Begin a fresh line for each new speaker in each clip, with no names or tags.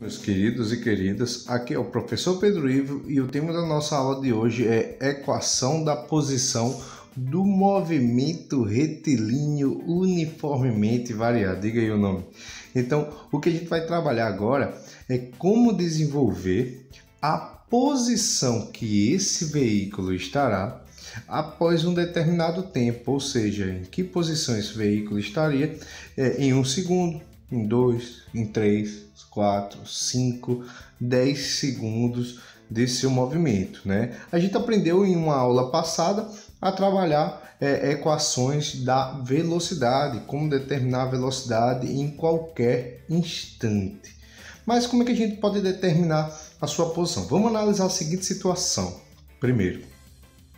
Meus queridos e queridas, aqui é o professor Pedro Ivo e o tema da nossa aula de hoje é equação da posição do movimento retilíneo uniformemente variado. Diga aí o nome. Então, o que a gente vai trabalhar agora é como desenvolver a posição que esse veículo estará após um determinado tempo, ou seja, em que posição esse veículo estaria em 1 segundo, em 2, em 3, 4, 5, 10 segundos desse seu movimento, né? A gente aprendeu em uma aula passada a trabalhar equações da velocidade, como determinar a velocidade em qualquer instante. Mas como é que a gente pode determinar a sua posição? Vamos analisar a seguinte situação. Primeiro,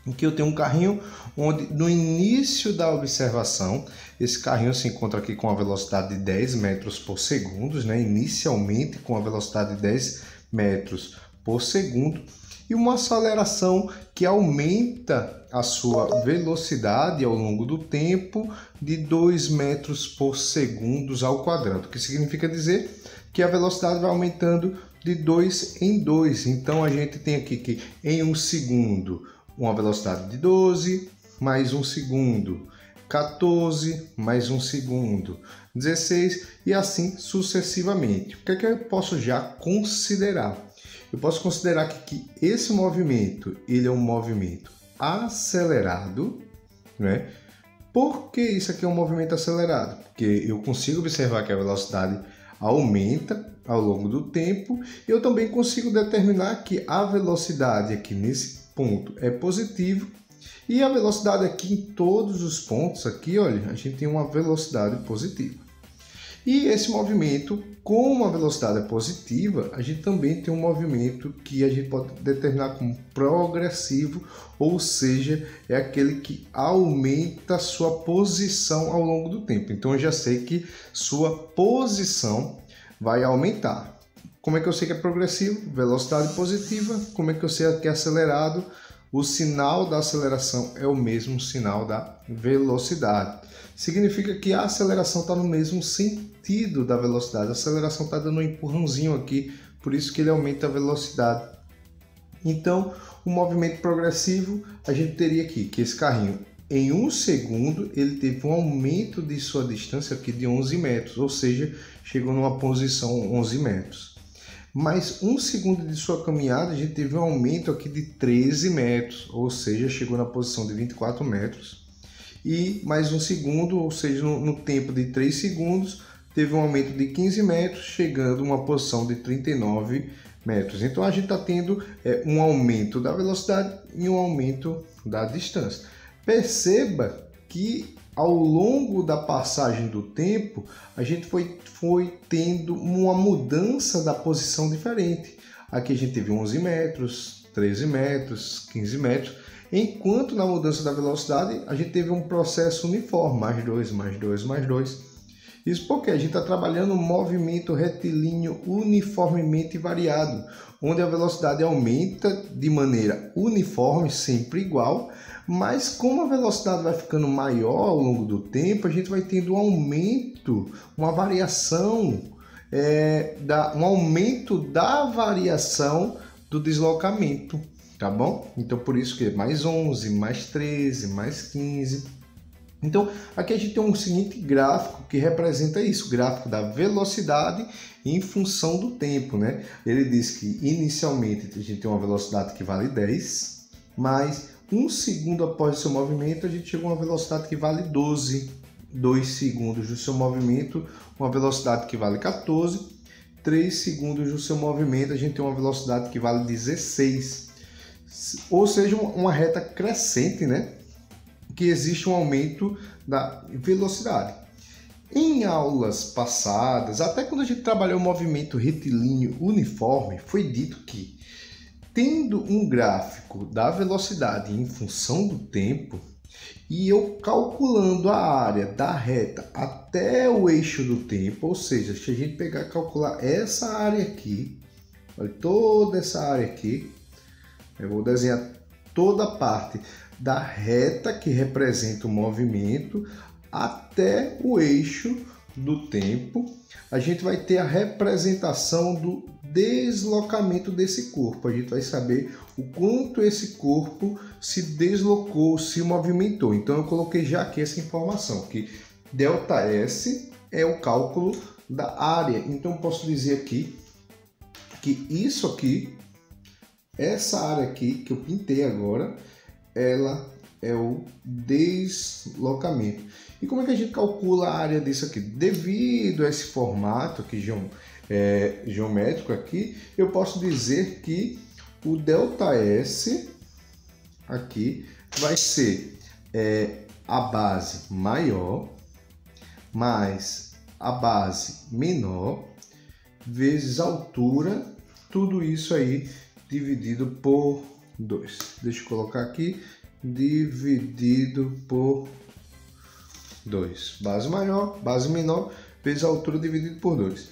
em que eu tenho um carrinho onde no início da observação, esse carrinho se encontra aqui com a velocidade de 10 metros por segundo, né? Inicialmente com a velocidade de 10 metros por segundo, e uma aceleração que aumenta a sua velocidade ao longo do tempo de 2 metros por segundo ao quadrado, o que significa dizer que a velocidade vai aumentando de 2 em 2. Então a gente tem aqui que em 1 segundo uma velocidade de 12, mais 1 segundo, 14, mais 1 segundo, 16 e assim sucessivamente. O que é que eu posso já considerar? Eu posso considerar que esse movimento ele é um movimento acelerado, né? Por que isso aqui é um movimento acelerado? Porque eu consigo observar que a velocidade aumenta ao longo do tempo e eu também consigo determinar que a velocidade aqui nesse ponto é positivo e a velocidade aqui em todos os pontos aqui, olha, a gente tem uma velocidade positiva. E esse movimento, como a velocidade é positiva, a gente também tem um movimento que a gente pode determinar como progressivo, ou seja, é aquele que aumenta a sua posição ao longo do tempo. Então eu já sei que sua posição vai aumentar. Como é que eu sei que é progressivo? Velocidade positiva. Como é que eu sei que é acelerado? O sinal da aceleração é o mesmo sinal da velocidade. Significa que a aceleração está no mesmo sentido da velocidade. A aceleração está dando um empurrãozinho aqui, por isso que ele aumenta a velocidade. Então, o movimento progressivo, a gente teria aqui que esse carrinho, em 1 segundo, ele teve um aumento de sua distância aqui de 11 metros, ou seja, chegou numa posição 11 metros. Mais 1 segundo de sua caminhada, a gente teve um aumento aqui de 13 metros, ou seja, chegou na posição de 24 metros. E mais 1 segundo, ou seja, no tempo de 3 segundos, teve um aumento de 15 metros, chegando a uma posição de 39 metros. Então a gente está tendo um aumento da velocidade e um aumento da distância. Perceba que ao longo da passagem do tempo, a gente foi tendo uma mudança da posição diferente. Aqui a gente teve 11 metros, 13 metros, 15 metros, enquanto na mudança da velocidade a gente teve um processo uniforme, mais 2, mais 2, mais 2. Isso porque a gente está trabalhando um movimento retilíneo uniformemente variado, onde a velocidade aumenta de maneira uniforme, sempre igual, mas como a velocidade vai ficando maior ao longo do tempo, a gente vai tendo um aumento, uma variação, um aumento da variação do deslocamento, tá bom? Então por isso que mais 11, mais 13, mais 15... Então, aqui a gente tem um seguinte gráfico que representa isso, o gráfico da velocidade em função do tempo, né? Ele diz que inicialmente a gente tem uma velocidade que vale 10, mas 1 segundo após o seu movimento a gente chega a uma velocidade que vale 12, 2 segundos do seu movimento, uma velocidade que vale 14, 3 segundos do seu movimento a gente tem uma velocidade que vale 16, ou seja, uma reta crescente, né? Que existe um aumento da velocidade. Em aulas passadas, até quando a gente trabalhou o movimento retilíneo uniforme, foi dito que, tendo um gráfico da velocidade em função do tempo, e eu calculando a área da reta até o eixo do tempo, ou seja, se a gente pegar e calcular essa área aqui, olha toda essa área aqui, eu vou desenhar toda a parte da reta que representa o movimento até o eixo do tempo, a gente vai ter a representação do deslocamento desse corpo. A gente vai saber o quanto esse corpo se deslocou, se movimentou. Então eu coloquei já aqui essa informação, que ΔS é o cálculo da área. Então eu posso dizer aqui que isso aqui, essa área aqui que eu pintei agora, ela é o deslocamento. E como é que a gente calcula a área disso aqui? Devido a esse formato aqui geométrico aqui, eu posso dizer que o ΔS aqui vai ser a base maior mais a base menor vezes a altura, tudo isso aí dividido por 2. Deixa eu colocar aqui, dividido por 2. Base maior, base menor, vezes a altura dividido por 2.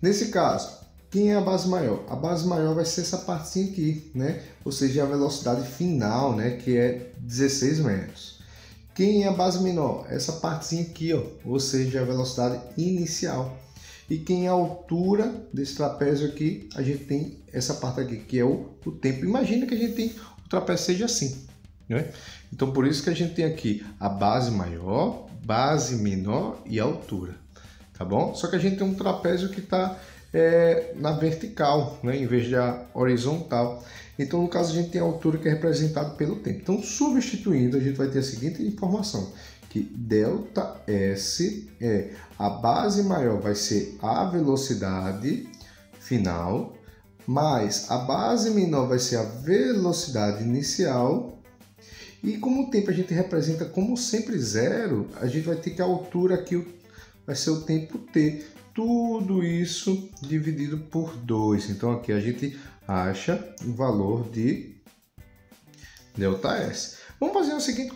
Nesse caso, quem é a base maior? A base maior vai ser essa partezinha aqui, né? Ou seja, a velocidade final, né? Que é 16 metros. Quem é a base menor? Essa partezinha aqui, ó. Ou seja, a velocidade inicial. E quem é a altura desse trapézio aqui? A gente tem essa parte aqui, que é o tempo. Imagina que a gente tem o trapézio seja assim, né? Então, por isso que a gente tem aqui a base maior, base menor e a altura, tá bom? Só que a gente tem um trapézio que está na vertical, né? Em vez da horizontal. Então, no caso, a gente tem a altura que é representada pelo tempo. Então, substituindo, a gente vai ter a seguinte informação, que ΔS é a base maior, vai ser a velocidade final, mais a base menor vai ser a velocidade inicial. E como o tempo a gente representa como sempre zero, a gente vai ter que a altura aqui vai ser o tempo t. Tudo isso dividido por 2. Então aqui a gente acha o valor de ΔS. Vamos fazer a seguinte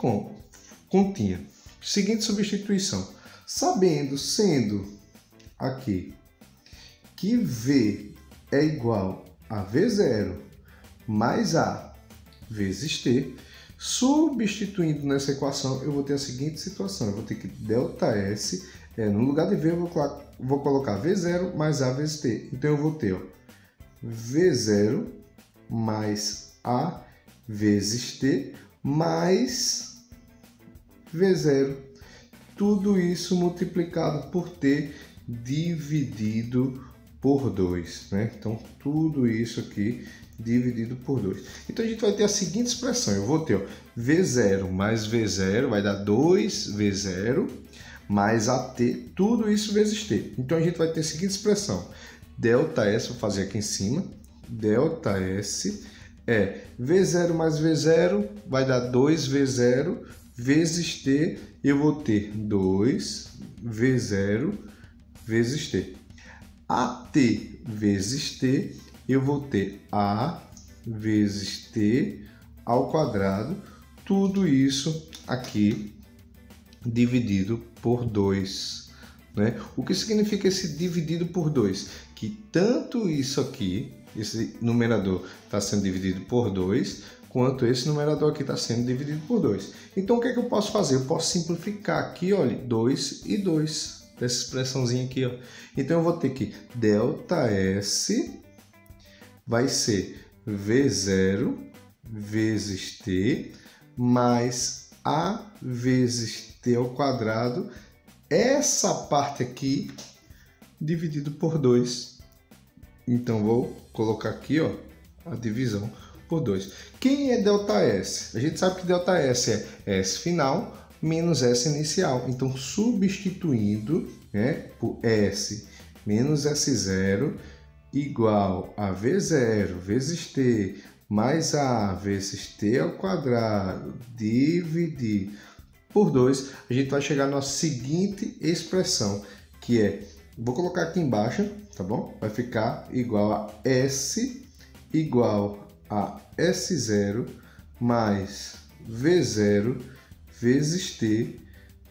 continha. Seguinte substituição. Sendo aqui que V é igual a V0 mais A vezes T, substituindo nessa equação, eu vou ter a seguinte situação. Eu vou ter que ΔS, no lugar de V, eu vou colocar V0 mais A vezes T. Então, eu vou ter V0 mais A vezes T mais V0. Tudo isso multiplicado por T dividido por 2, né? Então, tudo isso aqui dividido por 2. Então, a gente vai ter a seguinte expressão. Eu vou ter V0 mais V0 vai dar 2V0 mais AT, tudo isso vezes T. Então, a gente vai ter a seguinte expressão. ΔS, vou fazer aqui em cima. ΔS é V0 mais V0 vai dar 2V0 vezes T. Eu vou ter 2V0 vezes T. AT vezes T, eu vou ter A vezes T ao quadrado, tudo isso aqui dividido por 2. Né? O que significa esse dividido por 2? Que tanto isso aqui, esse numerador está sendo dividido por 2, quanto esse numerador aqui está sendo dividido por 2. Então, o que é que eu posso fazer? Eu posso simplificar aqui, olha, 2 e 2. Dessa expressãozinha aqui, ó. Então eu vou ter que ΔS vai ser V0 vezes T mais A vezes T ao quadrado, essa parte aqui dividido por 2. Então vou colocar aqui, ó, a divisão por 2. Quem é ΔS? A gente sabe que ΔS é S final menos S inicial. Então, substituindo, né, por S menos S0 igual a V0 vezes T mais A vezes T ao quadrado dividir por 2, a gente vai chegar na seguinte expressão, que é, vou colocar aqui embaixo, tá bom? Vai ficar igual a S igual a S0 mais V0 vezes T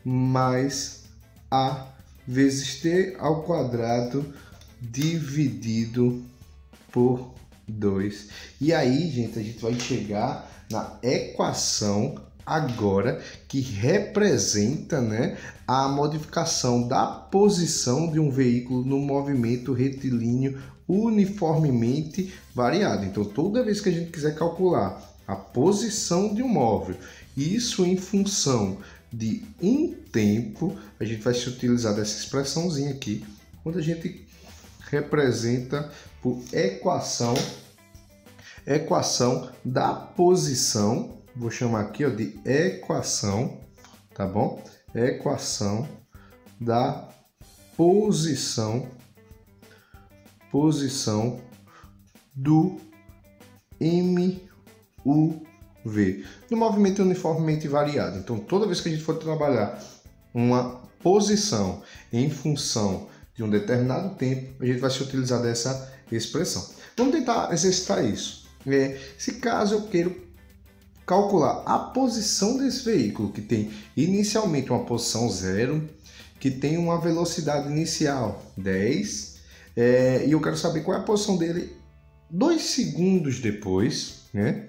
mais A vezes T ao quadrado dividido por 2. E aí, gente, a gente vai chegar na equação agora que representa, né, a modificação da posição de um veículo no movimento retilíneo uniformemente variado. Então, toda vez que a gente quiser calcular a posição de um móvel, isso em função de um tempo, a gente vai se utilizar dessa expressãozinha aqui, quando a gente representa por equação da posição, vou chamar aqui, ó, de equação, tá bom? Equação da posição do MUV no movimento uniformemente variado. Então, toda vez que a gente for trabalhar uma posição em função de um determinado tempo, a gente vai se utilizar dessa expressão. Vamos tentar exercitar isso. Se caso eu quero calcular a posição desse veículo, que tem inicialmente uma posição 0, que tem uma velocidade inicial 10, e eu quero saber qual é a posição dele 2 segundos depois, né?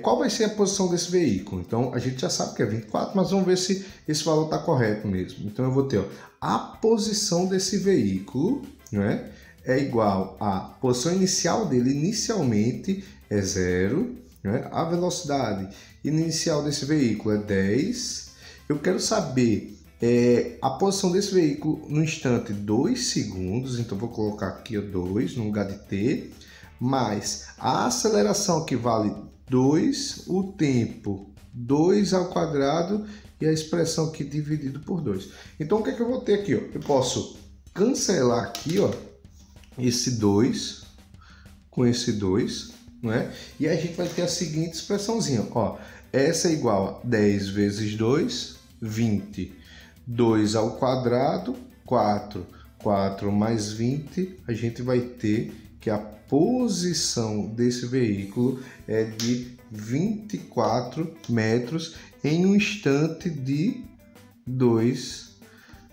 Qual vai ser a posição desse veículo? Então, a gente já sabe que é 24, mas vamos ver se esse valor está correto mesmo. Então, eu vou ter, ó, a posição desse veículo, né, é igual à posição inicial dele, inicialmente é 0, né? A velocidade inicial desse veículo é 10. Eu quero saber a posição desse veículo no instante 2 segundos, então vou colocar aqui 2 no lugar de t, mais a aceleração que vale 2, o tempo 2 ao quadrado e a expressão aqui dividido por 2. Então o que é que eu vou ter aqui? Ó? Eu posso cancelar aqui, ó, esse 2 com esse 2, né? E a gente vai ter a seguinte expressãozinha, ó, essa é igual a 10 vezes 2, 20, 2 ao quadrado, 4, 4 mais 20, a gente vai ter que a posição desse veículo é de 24 metros em um instante de 2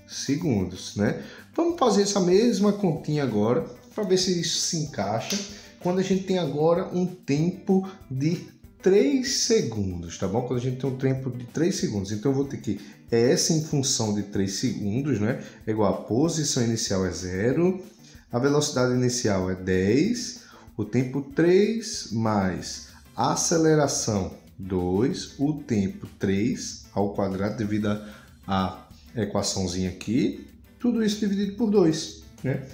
segundos, né? Vamos fazer essa mesma continha agora para ver se isso se encaixa quando a gente tem agora um tempo de 3 segundos, tá bom? Quando a gente tem um tempo de 3 segundos, então eu vou ter que S em função de 3 segundos, né? É igual a posição inicial é 0, a velocidade inicial é 10, o tempo 3 mais a aceleração 2, o tempo 3 ao quadrado devido à equaçãozinha aqui, tudo isso dividido por 2, né?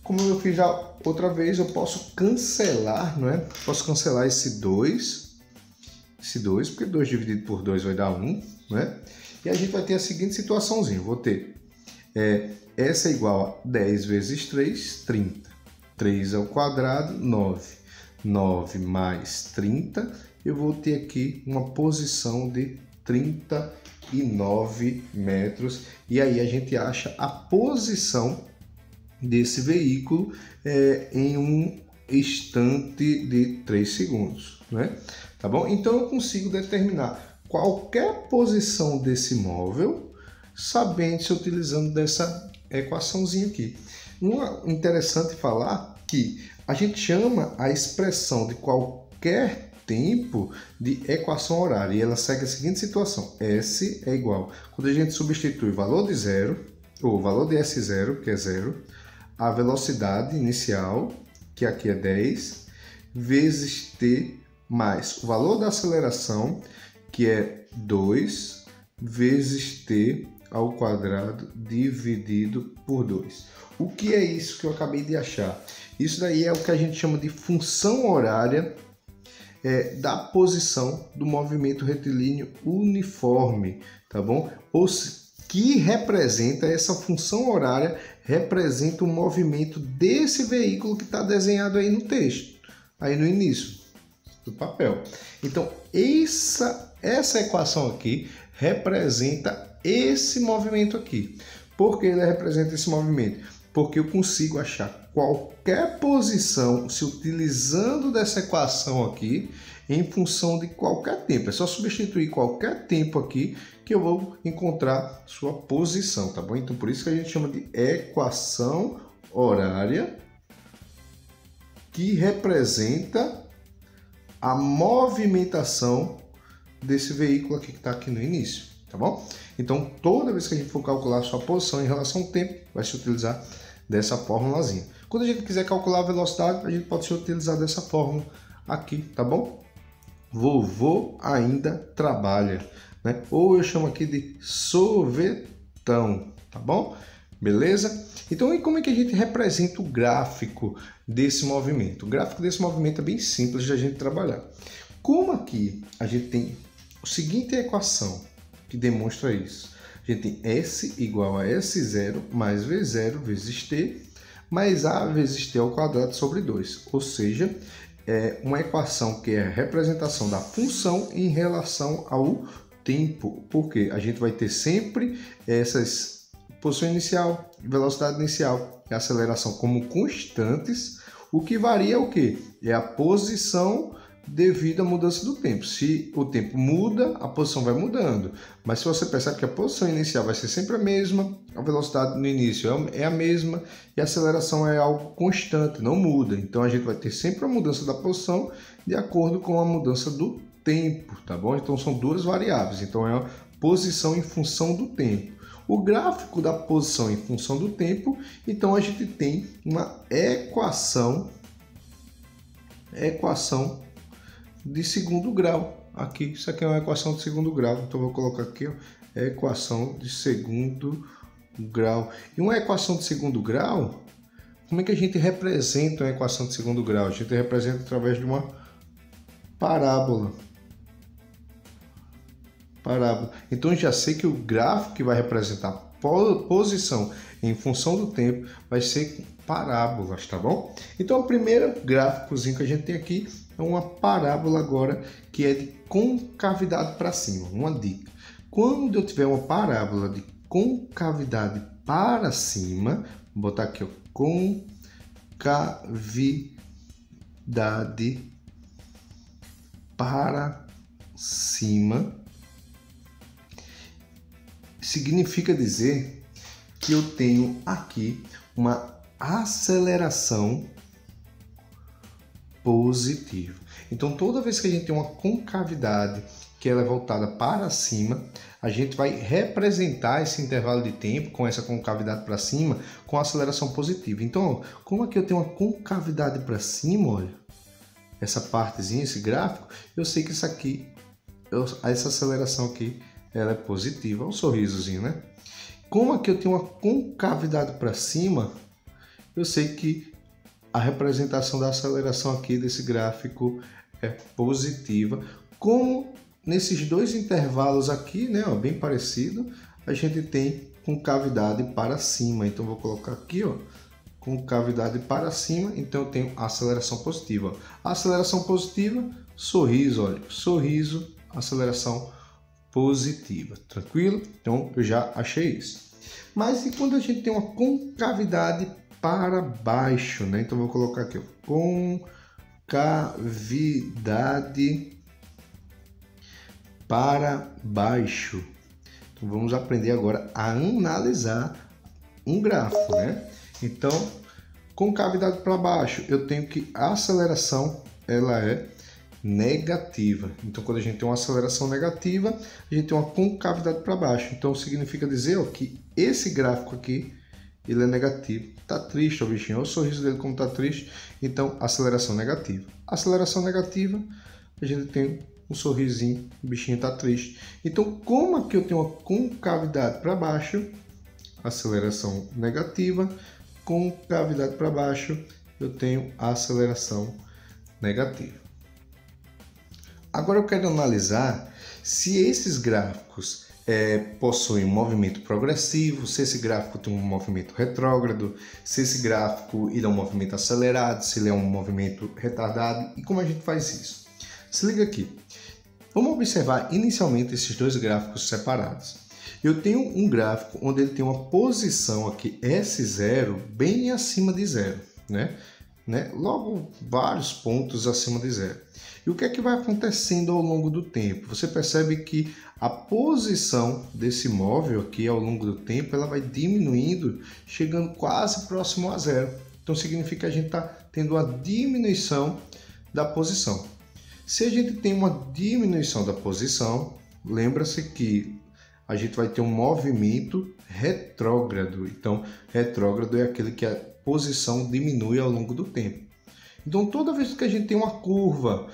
Como eu fiz já outra vez, eu posso cancelar, não é? Posso cancelar esse 2, porque 2 dividido por 2 vai dar 1, né? E a gente vai ter a seguinte situaçãozinha, vou ter essa é igual a 10 vezes 3, 30. 3 ao quadrado, 9. 9 mais 30, eu vou ter aqui uma posição de 39 metros. E aí a gente acha a posição desse veículo em um instante de 3 segundos, né? Tá bom? Então eu consigo determinar qualquer posição desse móvel sabendo se utilizando dessa equaçãozinha aqui. Interessante falar que a gente chama a expressão de qualquer tempo de equação horária e ela segue a seguinte situação: S é igual, quando a gente substitui o valor de 0, ou o valor de S0, que é 0, a velocidade inicial, que aqui é 10, vezes t, mais o valor da aceleração, que é 2, vezes t ao quadrado dividido por 2. O que é isso que eu acabei de achar? Isso daí é o que a gente chama de função horária da posição do movimento retilíneo uniforme, tá bom? Ou que representa, essa função horária representa o movimento desse veículo que está desenhado aí no texto, aí no início do papel. Então, essa equação aqui representa esse movimento aqui. Por que ele representa esse movimento? Porque eu consigo achar qualquer posição se utilizando dessa equação aqui em função de qualquer tempo. É só substituir qualquer tempo aqui que eu vou encontrar sua posição, tá bom? Então por isso que a gente chama de equação horária, que representa a movimentação desse veículo aqui que está aqui no início, tá bom? Então, toda vez que a gente for calcular a sua posição em relação ao tempo, vai se utilizar dessa fórmulazinha. Quando a gente quiser calcular a velocidade, a gente pode se utilizar dessa fórmula aqui, tá bom? Vovô ainda trabalha, né? Ou eu chamo aqui de sorvetão, tá bom? Beleza? Então, e como é que a gente representa o gráfico desse movimento? O gráfico desse movimento é bem simples de a gente trabalhar. Como aqui a gente tem a seguinte equação que demonstra isso. A gente tem S igual a S0 mais V0 vezes T mais A vezes T ao quadrado sobre 2. Ou seja, é uma equação que é a representação da função em relação ao tempo. Porque a gente vai ter sempre essas posição inicial, velocidade inicial e aceleração como constantes. O que varia é o quê? É a posição devido à mudança do tempo. Se o tempo muda, a posição vai mudando. Mas se você percebe que a posição inicial vai ser sempre a mesma, a velocidade no início é a mesma e a aceleração é algo constante, não muda. Então a gente vai ter sempre a mudança da posição de acordo com a mudança do tempo, tá bom? Então são duas variáveis. Então é a posição em função do tempo. O gráfico da posição em função do tempo, então a gente tem uma equação de segundo grau. Aqui, isso aqui é uma equação de segundo grau, então vou colocar aqui, ó, equação de segundo grau. E uma equação de segundo grau, como é que a gente representa uma equação de segundo grau? A gente representa através de uma parábola. Então já sei que o gráfico que vai representar posição em função do tempo vai ser parábolas, tá bom? Então o primeiro gráficozinho que a gente tem aqui é uma parábola agora que é de concavidade para cima. Uma dica: quando eu tiver uma parábola de concavidade para cima, vou botar aqui, ó, concavidade para cima, significa dizer que eu tenho aqui uma aceleração positiva. Então, toda vez que a gente tem uma concavidade que ela é voltada para cima, a gente vai representar esse intervalo de tempo com essa concavidade para cima com aceleração positiva. Então, como aqui eu tenho uma concavidade para cima, olha, essa partezinha, esse gráfico, eu sei que isso aqui, essa aceleração aqui, ela é positiva. Olha o sorrisozinho, né? Como aqui eu tenho uma concavidade para cima, eu sei que a representação da aceleração aqui desse gráfico é positiva. Como nesses dois intervalos aqui, né, ó, bem parecido, a gente tem concavidade para cima. Então vou colocar aqui, ó, concavidade para cima, então eu tenho aceleração positiva. A aceleração positiva, sorriso, olha, sorriso, aceleração positiva, tranquilo? Então eu já achei isso. Mas e quando a gente tem uma concavidade para baixo, né? Então vou colocar aqui, ó, concavidade para baixo. Então vamos aprender agora a analisar um gráfico, né? Então, concavidade para baixo, eu tenho que a aceleração ela é negativa. Então, quando a gente tem uma aceleração negativa, a gente tem uma concavidade para baixo. Então, significa dizer, ó, que esse gráfico aqui ele é negativo. Tá triste o bichinho, olha o sorriso dele como tá triste. Então, aceleração negativa. Aceleração negativa, a gente tem um sorrisinho, o bichinho tá triste. Então, como aqui eu tenho uma concavidade para baixo, aceleração negativa, concavidade para baixo, eu tenho aceleração negativa. Agora eu quero analisar se esses gráficos possuem um movimento progressivo, se esse gráfico tem um movimento retrógrado, se esse gráfico ele é um movimento acelerado, se ele é um movimento retardado e como a gente faz isso. Se liga aqui, vamos observar inicialmente esses dois gráficos separados. Eu tenho um gráfico onde ele tem uma posição aqui S0 bem acima de zero, né? Logo vários pontos acima de zero. E o que é que vai acontecendo ao longo do tempo? Você percebe que a posição desse móvel aqui ao longo do tempo ela vai diminuindo, chegando quase próximo a zero. Então significa que a gente está tendo uma diminuição da posição. Se a gente tem uma diminuição da posição, lembra-se que a gente vai ter um movimento retrógrado. Então, retrógrado é aquele que a posição diminui ao longo do tempo. Então, toda vez que a gente tem uma curva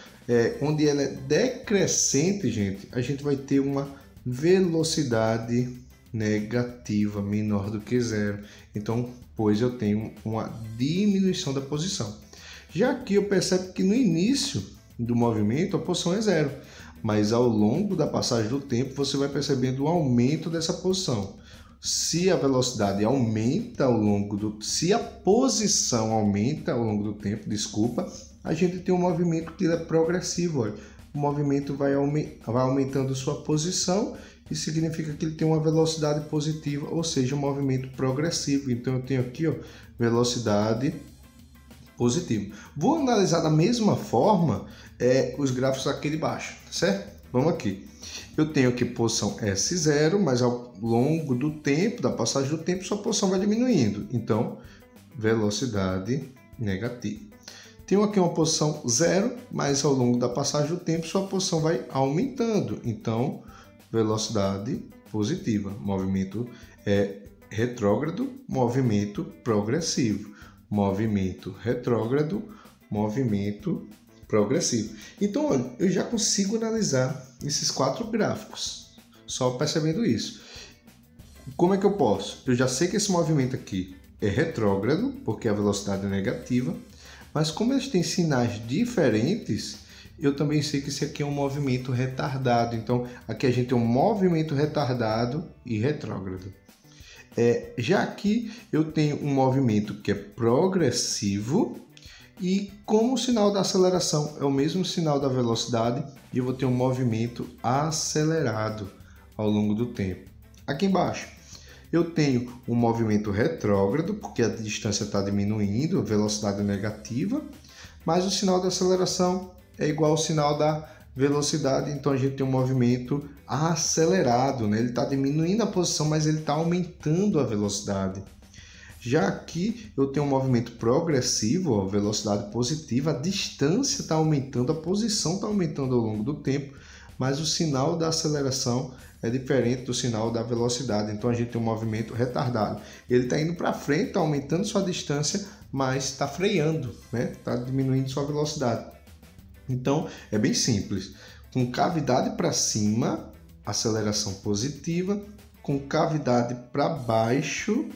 onde ela é decrescente, gente, a gente vai ter uma velocidade negativa menor do que zero. Então, pois eu tenho uma diminuição da posição. Já aqui eu percebo que no início do movimento a posição é zero, mas ao longo da passagem do tempo você vai percebendo o aumento dessa posição. Se a velocidade aumenta ao longo do... Se a posição aumenta ao longo do tempo, a gente tem um movimento que é progressivo. Olha. O movimento vai aumentando sua posição e significa que ele tem uma velocidade positiva, ou seja, um movimento progressivo. Então eu tenho aqui, ó, velocidade positiva. Vou analisar da mesma forma os gráficos aqui de baixo, certo? Vamos aqui. Eu tenho aqui posição S0, mas ao longo do tempo, da passagem do tempo, sua posição vai diminuindo. Então, velocidade negativa. Tenho aqui uma posição 0, mas ao longo da passagem do tempo, sua posição vai aumentando. Então, velocidade positiva. Movimento retrógrado, movimento progressivo. Movimento retrógrado, movimento progressivo. Então, olha, eu já consigo analisar esses 4 gráficos, só percebendo isso. Como é que eu posso? Eu já sei que esse movimento aqui é retrógrado, porque a velocidade é negativa, mas como eles têm sinais diferentes, eu também sei que esse aqui é um movimento retardado. Então, aqui a gente tem um movimento retardado e retrógrado. Já aqui eu tenho um movimento que é progressivo e como o sinal da aceleração é o mesmo sinal da velocidade, eu vou ter um movimento acelerado ao longo do tempo. Aqui embaixo eu tenho um movimento retrógrado, porque a distância está diminuindo, a velocidade é negativa, mas o sinal da aceleração é igual ao sinal da velocidade, então a gente tem um movimento acelerado, né? Ele está diminuindo a posição, mas ele está aumentando a velocidade. Já aqui eu tenho um movimento progressivo, ó, velocidade positiva, a distância está aumentando, a posição está aumentando ao longo do tempo, mas o sinal da aceleração é diferente do sinal da velocidade, então a gente tem um movimento retardado. Ele está indo para frente, está aumentando sua distância, mas está freando, né? Está diminuindo sua velocidade. Então, é bem simples. Com cavidade para cima, aceleração positiva. Com cavidade para baixo,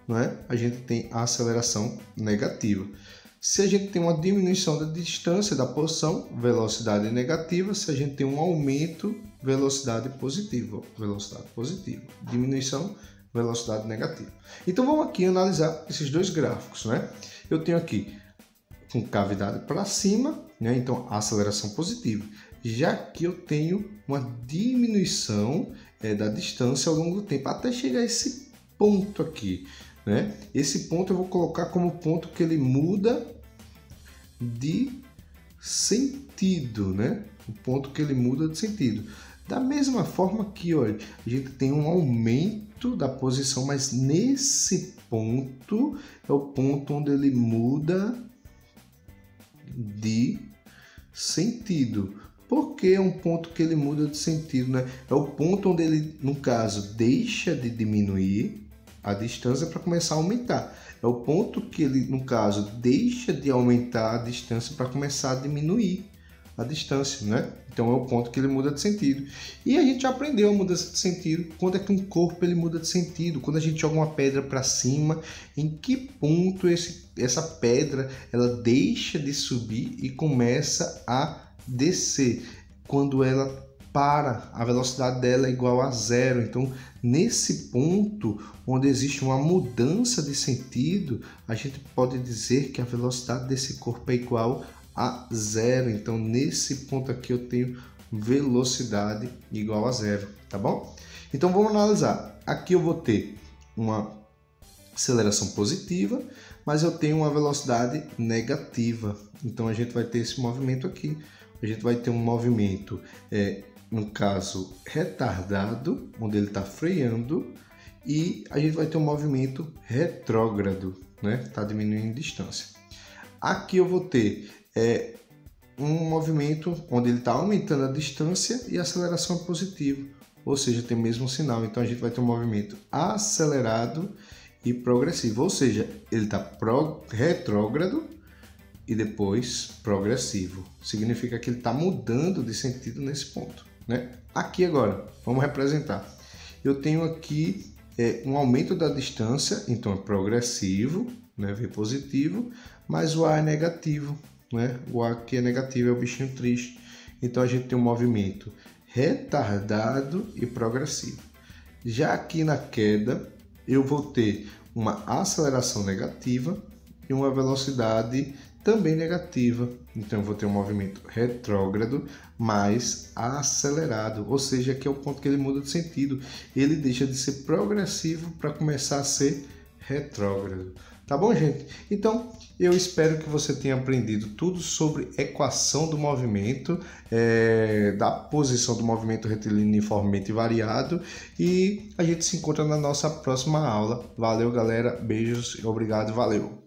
né, a gente tem a aceleração negativa. Se a gente tem uma diminuição da distância da posição, velocidade negativa. Se a gente tem um aumento, velocidade positiva. Velocidade positiva. Diminuição, velocidade negativa. Então, vamos aqui analisar esses 2 gráficos, né? Eu tenho aqui com cavidade para cima, né? Então aceleração positiva. Já que eu tenho uma diminuição da distância ao longo do tempo, até chegar a esse ponto aqui, né? Esse ponto eu vou colocar como ponto que ele muda de sentido, né? O ponto que ele muda de sentido. Da mesma forma que, olha, a gente tem um aumento da posição, mas nesse ponto é o ponto onde ele muda de sentido. Por que é um ponto que ele muda de sentido, né? É o ponto onde ele, no caso, deixa de diminuir a distância para começar a aumentar. É o ponto que ele, no caso, deixa de aumentar a distância para começar a diminuir a distância, né? Então é o ponto que ele muda de sentido. E a gente já aprendeu a mudança de sentido. Quando é que um corpo ele muda de sentido? Quando a gente joga uma pedra para cima, em que ponto essa pedra ela deixa de subir e começa a descer? Quando ela para, a velocidade dela é igual a 0. Então, nesse ponto onde existe uma mudança de sentido, a gente pode dizer que a velocidade desse corpo é igual a 0. Então, nesse ponto aqui eu tenho velocidade igual a 0, tá bom? Então, vamos analisar. Aqui eu vou ter uma aceleração positiva, mas eu tenho uma velocidade negativa. Então, a gente vai ter esse movimento aqui. A gente vai ter um movimento, no caso, retardado, onde ele está freando, e a gente vai ter um movimento retrógrado, né? Está diminuindo distância. Aqui eu vou ter um movimento onde ele está aumentando a distância e a aceleração é positivo, ou seja, tem o mesmo sinal. Então a gente vai ter um movimento acelerado e progressivo, ou seja, ele está retrógrado e depois progressivo. Significa que ele está mudando de sentido nesse ponto, né? Aqui agora, vamos representar. Eu tenho aqui um aumento da distância, então é progressivo, né? V positivo, mas o A é negativo, né? O A aqui é negativo, é o bichinho triste. Então a gente tem um movimento retardado e progressivo. Já aqui na queda, eu vou ter uma aceleração negativa e uma velocidade também negativa. Então eu vou ter um movimento retrógrado mais acelerado, ou seja, aqui é o ponto que ele muda de sentido. Ele deixa de ser progressivo para começar a ser retrógrado. Tá bom, gente? Então, eu espero que você tenha aprendido tudo sobre equação do movimento, da posição do movimento retilíneo uniformemente variado, e a gente se encontra na nossa próxima aula. Valeu, galera. Beijos, obrigado, valeu.